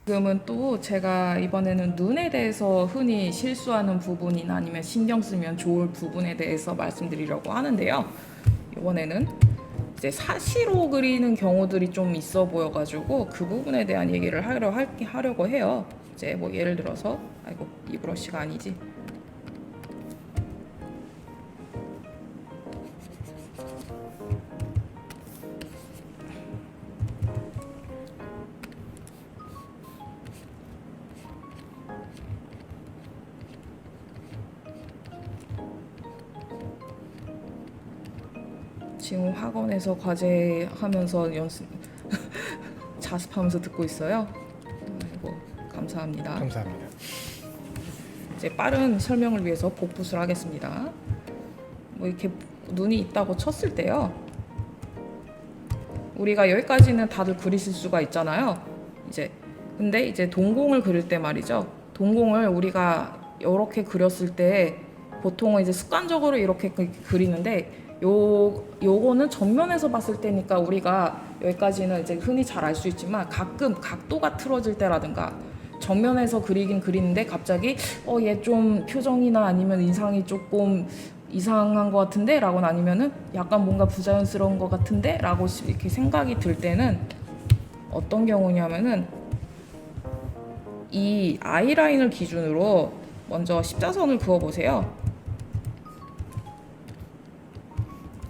지금은 또 제가 이번에는 눈에 대해서 흔히 실수하는 부분이나 아니면 신경 쓰면 좋을 부분에 대해서 말씀드리려고 하는데요. 이번에는 이제 사시로 그리는 경우들이 좀 있어 보여가지고 그 부분에 대한 얘기를 하려고 해요. 이제 뭐 예를 들어서 아이고 이 브러쉬가 아니지. 지금 학원에서 과제하면서 자습하면서 듣고 있어요. 아이고 감사합니다. 감사합니다. 이제 빠른 설명을 위해서 복붙을 하겠습니다. 뭐 이렇게 눈이 있다고 쳤을 때요. 우리가 여기까지는 다들 그리실 수가 있잖아요. 근데 이제 동공을 그릴 때 말이죠. 동공을 우리가 이렇게 그렸을 때 보통은 이제 습관적으로 이렇게 그리는데 요거는 정면에서 봤을 때니까 우리가 여기까지는 이제 흔히 잘 알 수 있지만 가끔 각도가 틀어질 때라든가 정면에서 그리긴 그리는데 갑자기 얘 좀 표정이나 아니면 인상이 조금 이상한 것 같은데 라고는 아니면은 약간 뭔가 부자연스러운 것 같은데 라고 이렇게 생각이 들 때는 어떤 경우냐면은 이 아이라인을 기준으로 먼저 십자선을 그어 보세요.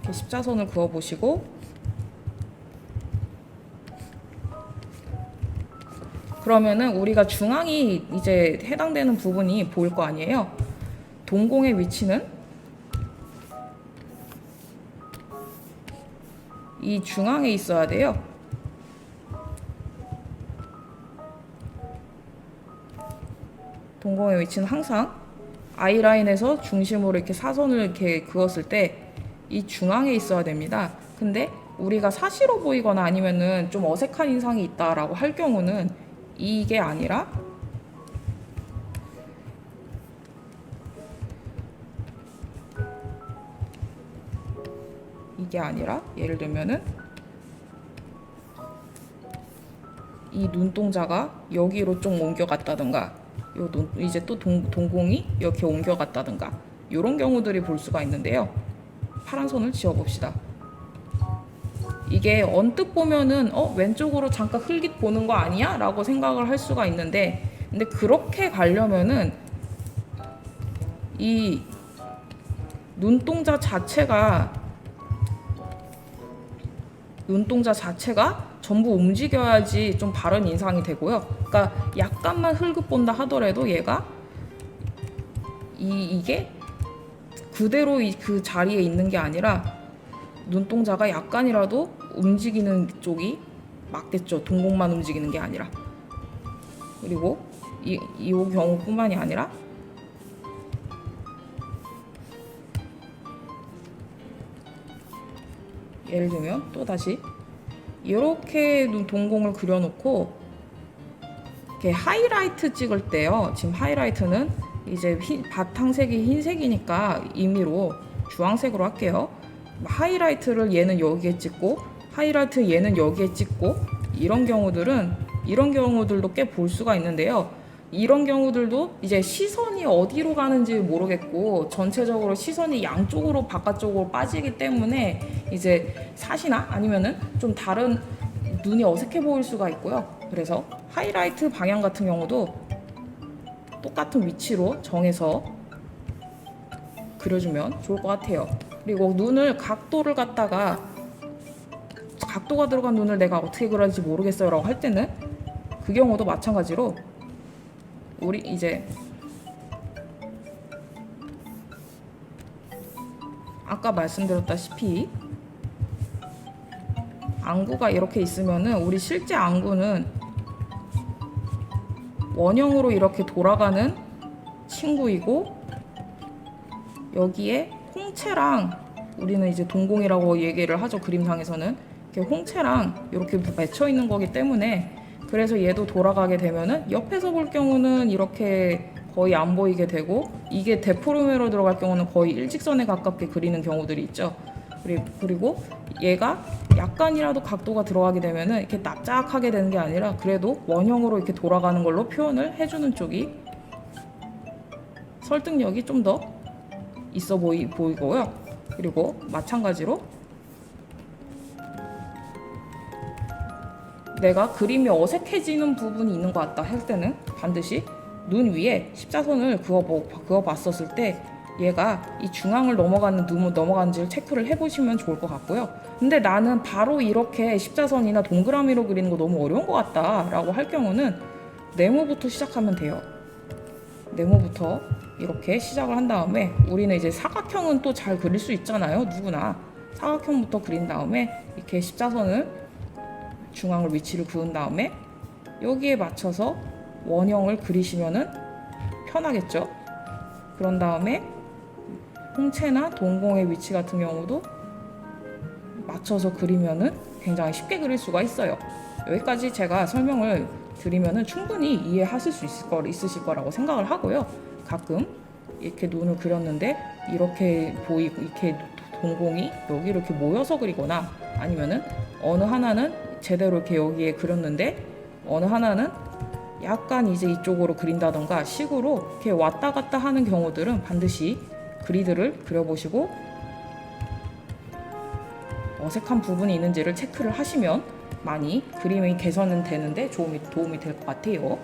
이렇게 십자선을 그어 보시고 그러면은 우리가 중앙이 이제 해당되는 부분이 보일 거 아니에요. 동공의 위치는 이 중앙에 있어야 돼요. 동공의 위치는 항상 아이라인에서 중심으로 이렇게 사선을 이렇게 그었을 때 이 중앙에 있어야 됩니다. 근데 우리가 사시로 보이거나 아니면은 좀 어색한 인상이 있다라고 할 경우는 이게 아니라 예를 들면은 이 눈동자가 여기로 좀 옮겨갔다든가 이제 또 동공이 이렇게 옮겨갔다든가 이런 경우들이 볼 수가 있는데요. 파란 선을 지워봅시다. 이게 언뜻 보면은 왼쪽으로 잠깐 흘깃 보는 거 아니야? 라고 생각을 할 수가 있는데 근데 그렇게 가려면은 이 눈동자 자체가 전부 움직여야지 좀 바른 인상이 되고요. 그러니까 약간만 흘긋 본다 하더라도 얘가 이게 그대로 그 자리에 있는 게 아니라 눈동자가 약간이라도 움직이는 쪽이 맞겠죠. 동공만 움직이는 게 아니라. 그리고 이 경우뿐만이 아니라 예를 들면 또 다시 이렇게 동공을 그려놓고 이렇게 하이라이트 찍을 때요. 지금 하이라이트는 이제 바탕색이 흰색이니까 임의로 주황색으로 할게요. 하이라이트를 얘는 여기에 찍고 하이라이트 얘는 여기에 찍고 이런 경우들도 꽤 볼 수가 있는데요. 이런 경우들도 이제 시선이 어디로 가는지 모르겠고 전체적으로 시선이 양쪽으로 바깥쪽으로 빠지기 때문에 이제 사시나 아니면은 좀 다른 눈이 어색해 보일 수가 있고요. 그래서 하이라이트 방향 같은 경우도 똑같은 위치로 정해서 그려주면 좋을 것 같아요. 그리고 눈을 각도가 들어간 눈을 내가 어떻게 그려야 할지 모르겠어요 라고 할 때는 그 경우도 마찬가지로 우리 이제 아까 말씀드렸다시피 안구가 이렇게 있으면은 우리 실제 안구는 원형으로 이렇게 돌아가는 친구이고 여기에 홍채랑 우리는 이제 동공이라고 얘기를 하죠. 그림상에서는 이렇게 홍채랑 이렇게 맺혀 있는 거기 때문에 그래서 얘도 돌아가게 되면은 옆에서 볼 경우는 이렇게 거의 안 보이게 되고 이게 데포르메로 들어갈 경우는 거의 일직선에 가깝게 그리는 경우들이 있죠. 그리고 얘가 약간이라도 각도가 들어가게 되면은 이렇게 납작하게 되는 게 아니라 그래도 원형으로 이렇게 돌아가는 걸로 표현을 해주는 쪽이 설득력이 좀 더 있어 보이고요. 그리고 마찬가지로 내가 그림이 어색해지는 부분이 있는 것 같다 할 때는 반드시 눈 위에 십자선을 그어 봤었을 때 얘가 이 중앙을 넘어가는지를 체크를 해보시면 좋을 것 같고요. 근데 나는 바로 이렇게 십자선이나 동그라미로 그리는 거 너무 어려운 것 같다 라고 할 경우는 네모부터 시작하면 돼요. 네모부터 이렇게 시작을 한 다음에 우리는 이제 사각형은 또 잘 그릴 수 있잖아요. 누구나 사각형부터 그린 다음에 이렇게 십자선을 중앙을 위치를 그은 다음에 여기에 맞춰서 원형을 그리시면은 편하겠죠. 그런 다음에 홍채나 동공의 위치 같은 경우도 맞춰서 그리면은 굉장히 쉽게 그릴 수가 있어요. 여기까지 제가 설명을 드리면은 충분히 이해하실 수 있으실 거라고 생각을 하고요. 가끔 이렇게 눈을 그렸는데 이렇게 보이고 이렇게 동공이 여기 이렇게 모여서 그리거나 아니면은 어느 하나는 제대로 이렇게 여기에 그렸는데 어느 하나는 약간 이제 이쪽으로 그린다던가 식으로 이렇게 왔다 갔다 하는 경우들은 반드시 그리드를 그려보시고 어색한 부분이 있는지를 체크를 하시면 많이 그림이 개선은 되는데 도움이 될 것 같아요.